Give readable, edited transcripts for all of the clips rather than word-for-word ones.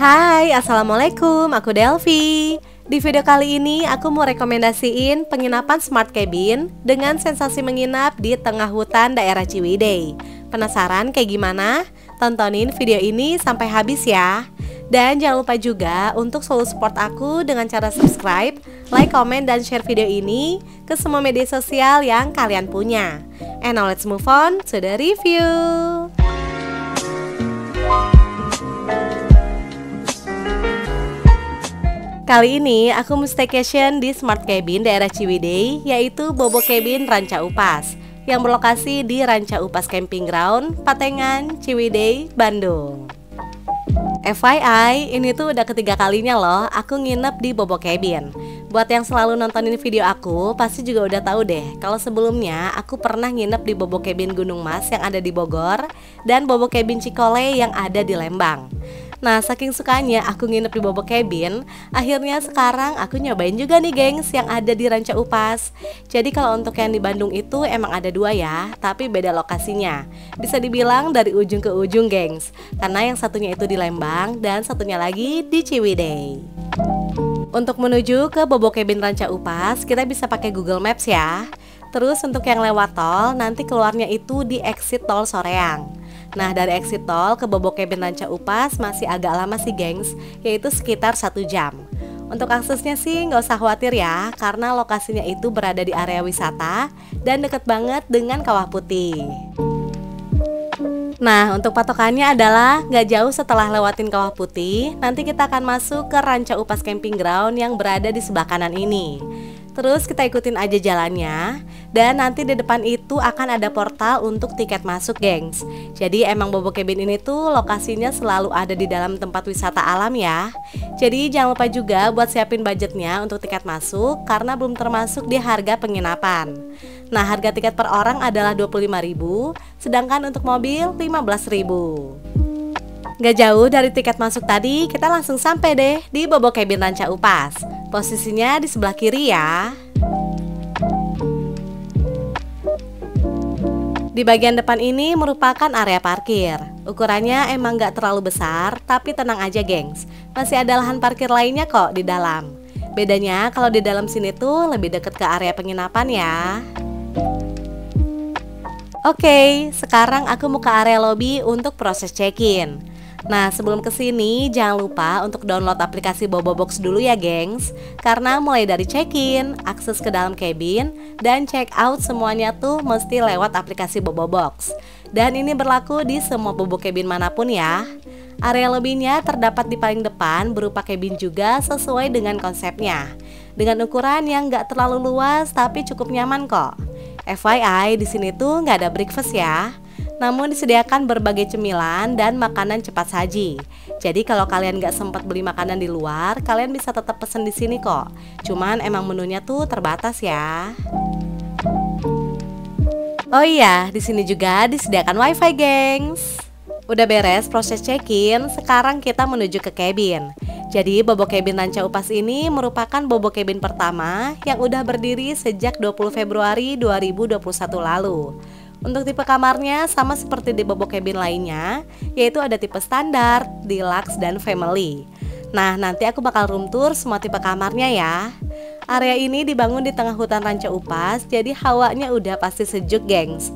Hai, Assalamualaikum, aku Delvi. Di video kali ini aku mau rekomendasiin penginapan Smart Cabin dengan sensasi menginap di tengah hutan daerah Ciwidey. Penasaran kayak gimana? Tontonin video ini sampai habis ya. Dan jangan lupa juga untuk selalu support aku dengan cara subscribe, like, komen, dan share video ini ke semua media sosial yang kalian punya. And now let's move on to the review. Kali ini aku mau staycation di Smart Cabin daerah Ciwidey, yaitu Bobo Cabin Ranca Upas yang berlokasi di Ranca Upas Camping Ground, Patengan, Ciwidey, Bandung. FYI, ini tuh udah ketiga kalinya loh aku nginep di Bobo Cabin. Buat yang selalu nontonin video aku, pasti juga udah tahu deh kalau sebelumnya aku pernah nginep di Bobo Cabin Gunung Mas yang ada di Bogor dan Bobo Cabin Cikole yang ada di Lembang. Nah, saking sukanya aku nginep di Bobo Cabin, akhirnya sekarang aku nyobain juga nih gengs yang ada di Ranca Upas. Jadi kalau untuk yang di Bandung itu emang ada dua ya, tapi beda lokasinya. Bisa dibilang dari ujung ke ujung gengs, karena yang satunya itu di Lembang dan satunya lagi di Ciwidey. Untuk menuju ke Bobo Cabin Ranca Upas, kita bisa pakai Google Maps ya. Terus untuk yang lewat tol, nanti keluarnya itu di exit tol Soreang. Nah, dari exit tol ke Bobo Cabin Ranca Upas masih agak lama sih gengs, yaitu sekitar 1 jam. Untuk aksesnya sih nggak usah khawatir ya, karena lokasinya itu berada di area wisata dan deket banget dengan Kawah Putih. Nah, untuk patokannya adalah nggak jauh setelah lewatin Kawah Putih, nanti kita akan masuk ke Ranca Upas Camping Ground yang berada di sebelah kanan ini. Terus kita ikutin aja jalannya, dan nanti di depan itu akan ada portal untuk tiket masuk gengs. Jadi emang Bobo Cabin ini tuh lokasinya selalu ada di dalam tempat wisata alam ya. Jadi jangan lupa juga buat siapin budgetnya untuk tiket masuk, karena belum termasuk di harga penginapan. Nah, harga tiket per orang adalah 25.000, sedangkan untuk mobil 15.000. Gak jauh dari tiket masuk tadi, kita langsung sampai deh di Bobo Cabin Ranca Upas. Posisinya di sebelah kiri ya. Di bagian depan ini merupakan area parkir. Ukurannya emang gak terlalu besar, tapi tenang aja gengs, masih ada lahan parkir lainnya kok di dalam. Bedanya kalau di dalam sini tuh lebih deket ke area penginapan ya. Oke, sekarang aku mau ke area lobby untuk proses check-in. Nah, sebelum kesini jangan lupa untuk download aplikasi Bobo Box dulu ya gengs, karena mulai dari check-in, akses ke dalam cabin, dan check out semuanya tuh mesti lewat aplikasi Bobo Box. Dan ini berlaku di semua Bobo Cabin manapun ya. Area lobbynya terdapat di paling depan berupa cabin juga sesuai dengan konsepnya, dengan ukuran yang gak terlalu luas tapi cukup nyaman kok. FYI, di sini tuh nggak ada breakfast ya, namun disediakan berbagai cemilan dan makanan cepat saji. Jadi kalau kalian nggak sempat beli makanan di luar, kalian bisa tetap pesen di sini kok. Cuman emang menunya tuh terbatas ya. Oh iya, di sini juga disediakan wifi gengs. Udah beres proses check-in, sekarang kita menuju ke cabin. Jadi Bobo Cabin Ranca Upas ini merupakan Bobo Cabin pertama yang udah berdiri sejak 20 Februari 2021 lalu. Untuk tipe kamarnya sama seperti di Bobo Cabin lainnya, yaitu ada tipe standar, deluxe, dan family. Nah, nanti aku bakal room tour semua tipe kamarnya ya. Area ini dibangun di tengah hutan Ranca Upas, jadi hawanya udah pasti sejuk gengs.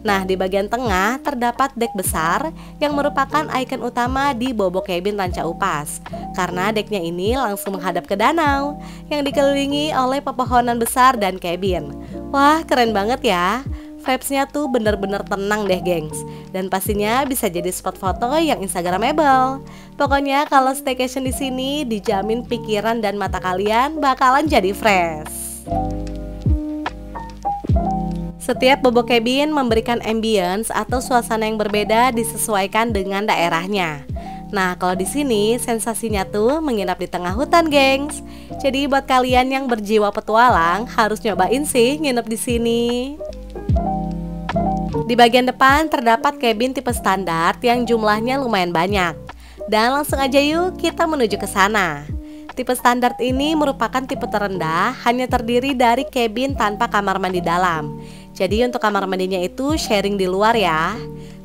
Nah, di bagian tengah terdapat dek besar yang merupakan ikon utama di Bobo Cabin Ranca Upas, karena deknya ini langsung menghadap ke danau yang dikelilingi oleh pepohonan besar dan cabin. Wah, keren banget ya. Vibes-nya tuh bener-bener tenang deh gengs, dan pastinya bisa jadi spot foto yang instagramable. Pokoknya kalau staycation di sini dijamin pikiran dan mata kalian bakalan jadi fresh. Setiap Bobo Cabin memberikan ambience atau suasana yang berbeda disesuaikan dengan daerahnya. Nah, kalau di sini sensasinya tuh menginap di tengah hutan, gengs. Jadi buat kalian yang berjiwa petualang harus nyobain sih nginep di sini. Di bagian depan terdapat cabin tipe standar yang jumlahnya lumayan banyak. Dan langsung aja yuk kita menuju ke sana. Tipe standar ini merupakan tipe terendah, hanya terdiri dari cabin tanpa kamar mandi dalam. Jadi untuk kamar mandinya itu sharing di luar ya.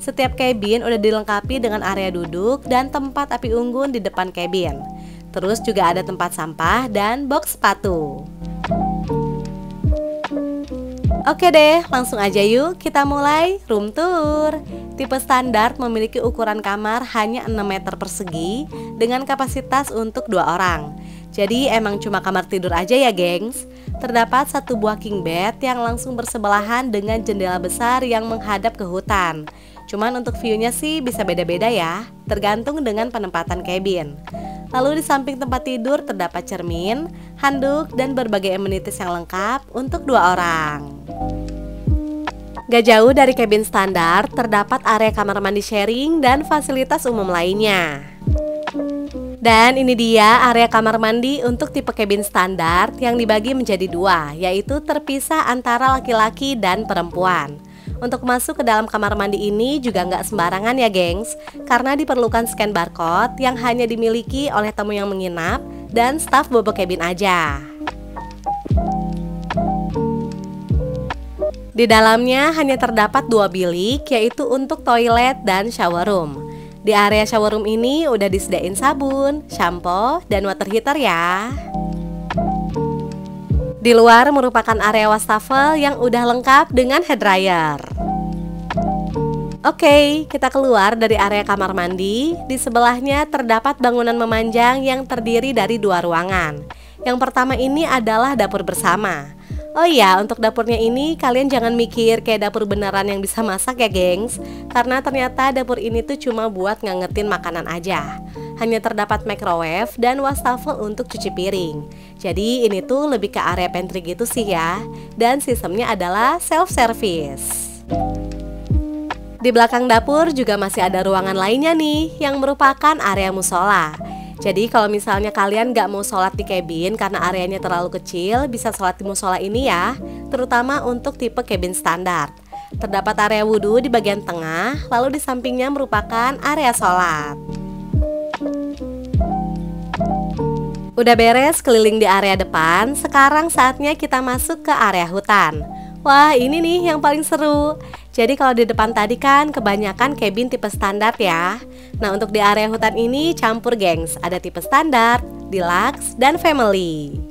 Setiap cabin udah dilengkapi dengan area duduk dan tempat api unggun di depan cabin. Terus juga ada tempat sampah dan box sepatu. Oke deh, langsung aja yuk kita mulai room tour. Tipe standar memiliki ukuran kamar hanya 6 meter persegi dengan kapasitas untuk 2 orang. Jadi emang cuma kamar tidur aja ya gengs. Terdapat satu buah king bed yang langsung bersebelahan dengan jendela besar yang menghadap ke hutan. Cuman untuk view-nya sih bisa beda-beda ya, tergantung dengan penempatan cabin. Lalu di samping tempat tidur terdapat cermin, handuk, dan berbagai amenities yang lengkap untuk 2 orang. Gak jauh dari cabin standar, terdapat area kamar mandi sharing dan fasilitas umum lainnya. Dan ini dia area kamar mandi untuk tipe cabin standar yang dibagi menjadi 2, yaitu terpisah antara laki-laki dan perempuan. Untuk masuk ke dalam kamar mandi ini juga nggak sembarangan ya gengs, karena diperlukan scan barcode yang hanya dimiliki oleh tamu yang menginap dan staf bobo cabin aja. Di dalamnya hanya terdapat 2 bilik, yaitu untuk toilet dan shower room. Di area shower room ini udah disediain sabun, shampoo, dan water heater ya. Di luar merupakan area wastafel yang udah lengkap dengan head dryer. Oke, kita keluar dari area kamar mandi. Di sebelahnya terdapat bangunan memanjang yang terdiri dari 2 ruangan. Yang pertama ini adalah dapur bersama. Oh iya, untuk dapurnya ini kalian jangan mikir kayak dapur beneran yang bisa masak ya gengs, karena ternyata dapur ini tuh cuma buat ngangetin makanan aja. Hanya terdapat microwave dan wastafel untuk cuci piring. Jadi ini tuh lebih ke area pantry gitu sih ya. Dan sistemnya adalah self-service. Di belakang dapur juga masih ada ruangan lainnya nih, yang merupakan area musola. Jadi kalau misalnya kalian gak mau sholat di cabin karena areanya terlalu kecil, bisa sholat di musola ini ya, terutama untuk tipe cabin standar. Terdapat area wudhu di bagian tengah, lalu di sampingnya merupakan area sholat. Udah beres keliling di area depan, sekarang saatnya kita masuk ke area hutan. Wah, ini nih yang paling seru. Jadi kalau di depan tadi kan kebanyakan cabin tipe standar ya. Nah, untuk di area hutan ini campur gengs. Ada tipe standar, deluxe, dan family.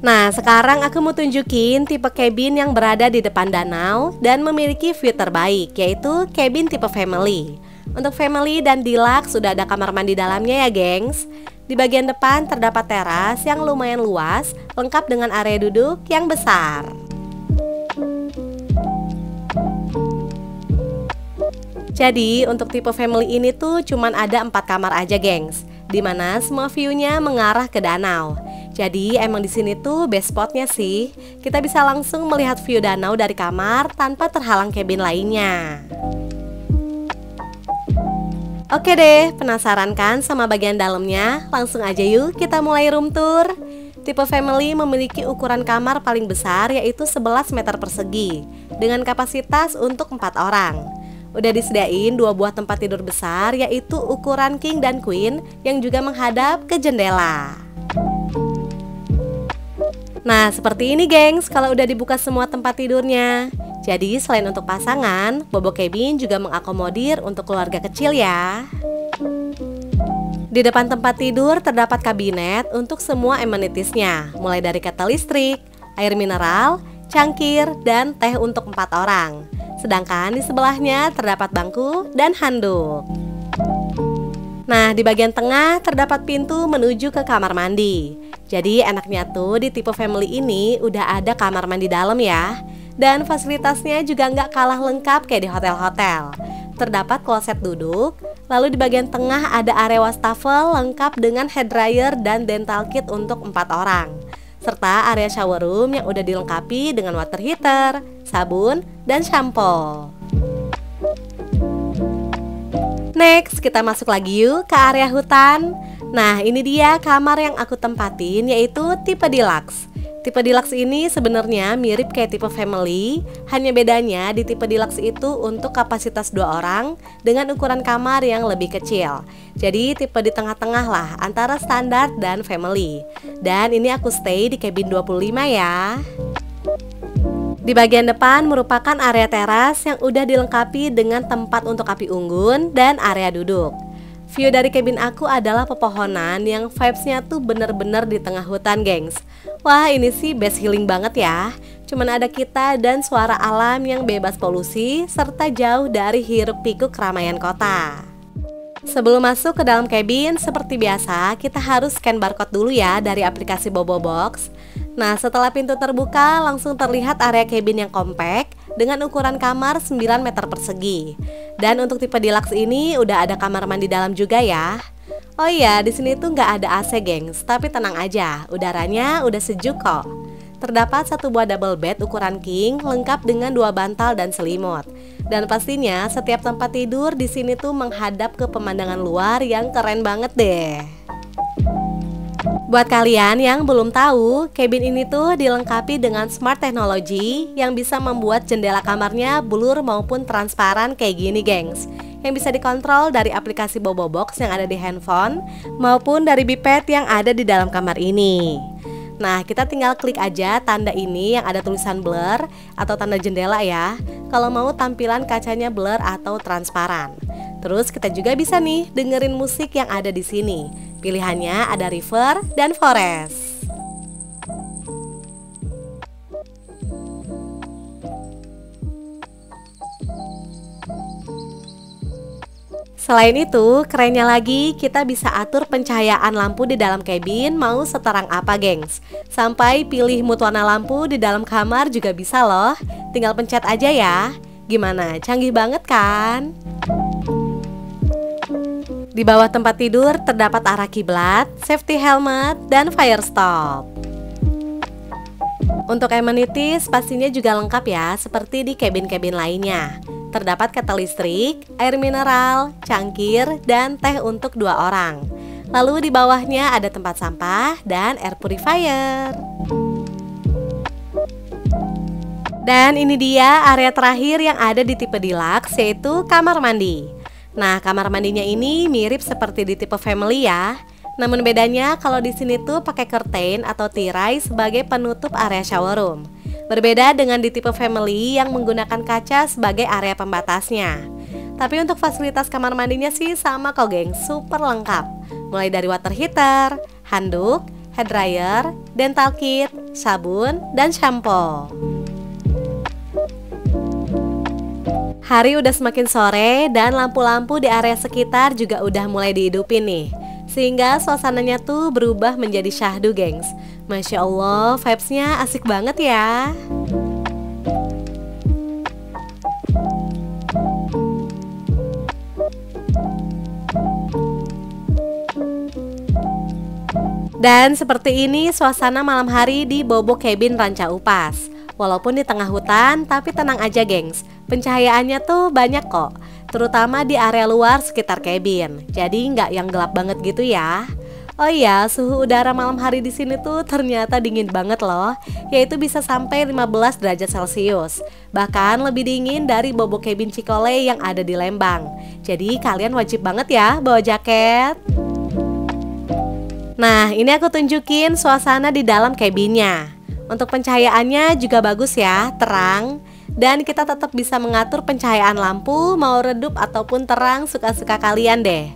Nah, sekarang aku mau tunjukin tipe cabin yang berada di depan danau dan memiliki view terbaik, yaitu cabin tipe family. Untuk family dan deluxe sudah ada kamar mandi dalamnya ya gengs. Di bagian depan terdapat teras yang lumayan luas, lengkap dengan area duduk yang besar. Jadi untuk tipe family ini tuh cuman ada 4 kamar aja gengs, dimana semua view-nya mengarah ke danau. Jadi emang di sini tuh best spotnya sih. Kita bisa langsung melihat view danau dari kamar tanpa terhalang cabin lainnya. Oke deh, penasaran kan sama bagian dalamnya? Langsung aja yuk kita mulai room tour. Tipe family memiliki ukuran kamar paling besar, yaitu 11 meter persegi dengan kapasitas untuk 4 orang. Udah disediain 2 buah tempat tidur besar, yaitu ukuran king dan queen yang juga menghadap ke jendela. Nah, seperti ini gengs kalau udah dibuka semua tempat tidurnya. Jadi selain untuk pasangan, bobo cabin juga mengakomodir untuk keluarga kecil ya. Di depan tempat tidur terdapat kabinet untuk semua amenitiesnya, mulai dari ketel listrik, air mineral, cangkir, dan teh untuk 4 orang. Sedangkan di sebelahnya terdapat bangku dan handuk. Nah, di bagian tengah terdapat pintu menuju ke kamar mandi. Jadi enaknya tuh di tipe family ini udah ada kamar mandi dalam ya. Dan fasilitasnya juga nggak kalah lengkap kayak di hotel-hotel. Terdapat kloset duduk, lalu di bagian tengah ada area wastafel lengkap dengan head dryer dan dental kit untuk 4 orang. Serta area shower room yang udah dilengkapi dengan water heater, sabun, dan shampoo. Next, kita masuk lagi yuk ke area hutan. Nah, ini dia kamar yang aku tempatin, yaitu tipe deluxe. Tipe deluxe ini sebenarnya mirip kayak tipe family, hanya bedanya di tipe deluxe itu untuk kapasitas 2 orang dengan ukuran kamar yang lebih kecil. Jadi tipe di tengah-tengah lah antara standar dan family. Dan ini aku stay di cabin 25 ya. Di bagian depan merupakan area teras yang udah dilengkapi dengan tempat untuk api unggun dan area duduk. View dari cabin aku adalah pepohonan yang vibes-nya tuh bener-bener di tengah hutan, gengs. Wah, ini sih best healing banget ya. Cuman ada kita dan suara alam yang bebas polusi serta jauh dari hiruk-pikuk keramaian kota. Sebelum masuk ke dalam cabin, seperti biasa, kita harus scan barcode dulu ya dari aplikasi Bobobox. Nah, setelah pintu terbuka, langsung terlihat area cabin yang compact dengan ukuran kamar 9 meter persegi. Dan untuk tipe deluxe ini udah ada kamar mandi dalam juga ya. Oh iya, di sini tuh nggak ada AC, gengs, tapi tenang aja, udaranya udah sejuk kok. Terdapat satu buah double bed ukuran king lengkap dengan 2 bantal dan selimut. Dan pastinya setiap tempat tidur di sini tuh menghadap ke pemandangan luar yang keren banget deh. Buat kalian yang belum tahu, cabin ini tuh dilengkapi dengan smart technology yang bisa membuat jendela kamarnya blur maupun transparan kayak gini, gengs. Yang bisa dikontrol dari aplikasi Bobobox yang ada di handphone maupun dari biped yang ada di dalam kamar ini. Nah, kita tinggal klik aja tanda ini yang ada tulisan blur atau tanda jendela ya, kalau mau tampilan kacanya blur atau transparan. Terus kita juga bisa nih dengerin musik yang ada di sini. Pilihannya ada river dan forest. Selain itu, kerennya lagi kita bisa atur pencahayaan lampu di dalam cabin mau seterang apa, gengs. Sampai pilih mood warna lampu di dalam kamar juga bisa loh. Tinggal pencet aja ya. Gimana? Canggih banget kan? Di bawah tempat tidur terdapat arah kiblat, safety helmet, dan fire stop. Untuk amenities pastinya juga lengkap ya, seperti di cabin-cabin lainnya. Terdapat ketel listrik, air mineral, cangkir, dan teh untuk 2 orang. Lalu di bawahnya ada tempat sampah dan air purifier. Dan ini dia area terakhir yang ada di tipe deluxe, yaitu kamar mandi. Nah, kamar mandinya ini mirip seperti di tipe family ya. Namun bedanya kalau di sini tuh pakai curtain atau tirai sebagai penutup area shower room. Berbeda dengan di tipe family yang menggunakan kaca sebagai area pembatasnya. Tapi untuk fasilitas kamar mandinya sih sama kok, geng, super lengkap. Mulai dari water heater, handuk, hair dryer, dental kit, sabun, dan shampoo. Hari udah semakin sore dan lampu-lampu di area sekitar juga udah mulai dihidupin nih. Sehingga suasananya tuh berubah menjadi syahdu, gengs. Masya Allah, vibes-nya asik banget ya. Dan seperti ini suasana malam hari di Bobo Cabin Ranca Upas. Walaupun di tengah hutan, tapi tenang aja, gengs. Pencahayaannya tuh banyak kok, terutama di area luar sekitar cabin. Jadi nggak yang gelap banget gitu ya. Oh iya, suhu udara malam hari di sini tuh ternyata dingin banget loh, yaitu bisa sampai 15 derajat Celcius. Bahkan lebih dingin dari Bobo Cabin Cikole yang ada di Lembang. Jadi kalian wajib banget ya bawa jaket. Nah, ini aku tunjukin suasana di dalam cabinnya. Untuk pencahayaannya juga bagus ya, terang. Dan kita tetap bisa mengatur pencahayaan lampu mau redup ataupun terang, suka-suka kalian deh.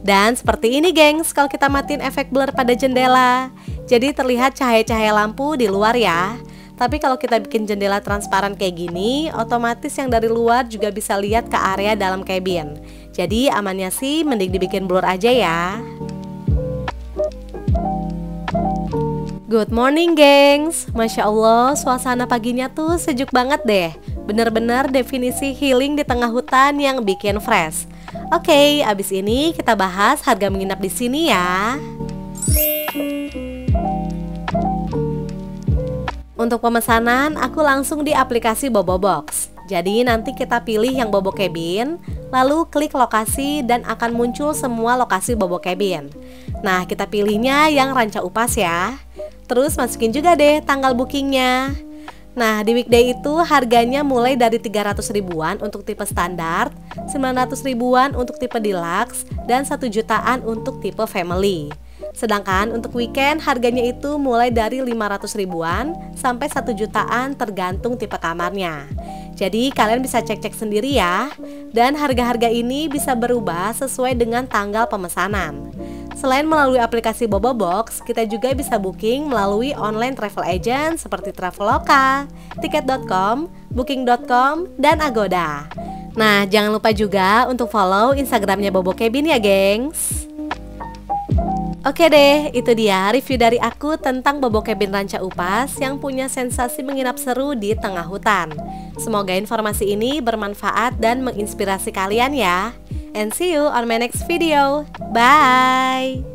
Dan seperti ini, gengs, kalau kita matiin efek blur pada jendela, jadi terlihat cahaya-cahaya lampu di luar ya. Tapi kalau kita bikin jendela transparan kayak gini, otomatis yang dari luar juga bisa lihat ke area dalam cabin. Jadi amannya sih mending dibikin blur aja ya. Good morning, gengs. Masya Allah, suasana paginya tuh sejuk banget deh. Bener-bener definisi healing di tengah hutan yang bikin fresh. Oke, abis ini kita bahas harga menginap di sini ya. Untuk pemesanan, aku langsung di aplikasi Bobobox. Jadi nanti kita pilih yang Bobo Cabin, lalu klik lokasi dan akan muncul semua lokasi Bobo Cabin. Nah, kita pilihnya yang Ranca Upas ya. Terus masukin juga deh tanggal bookingnya. Nah, di weekday itu harganya mulai dari 300 ribuan untuk tipe standar, 900 ribuan untuk tipe deluxe, dan 1 jutaan untuk tipe family. Sedangkan untuk weekend harganya itu mulai dari 500 ribuan sampai 1 jutaan tergantung tipe kamarnya. Jadi kalian bisa cek-cek sendiri ya. Dan harga-harga ini bisa berubah sesuai dengan tanggal pemesanan. Selain melalui aplikasi Bobobox, kita juga bisa booking melalui online travel agent seperti Traveloka, Tiket.com, Booking.com, dan Agoda. Nah, jangan lupa juga untuk follow Instagramnya Bobo Cabin ya, gengs. Oke deh, itu dia review dari aku tentang Bobo Cabin Ranca Upas yang punya sensasi menginap seru di tengah hutan. Semoga informasi ini bermanfaat dan menginspirasi kalian ya. And see you on my next video. Bye!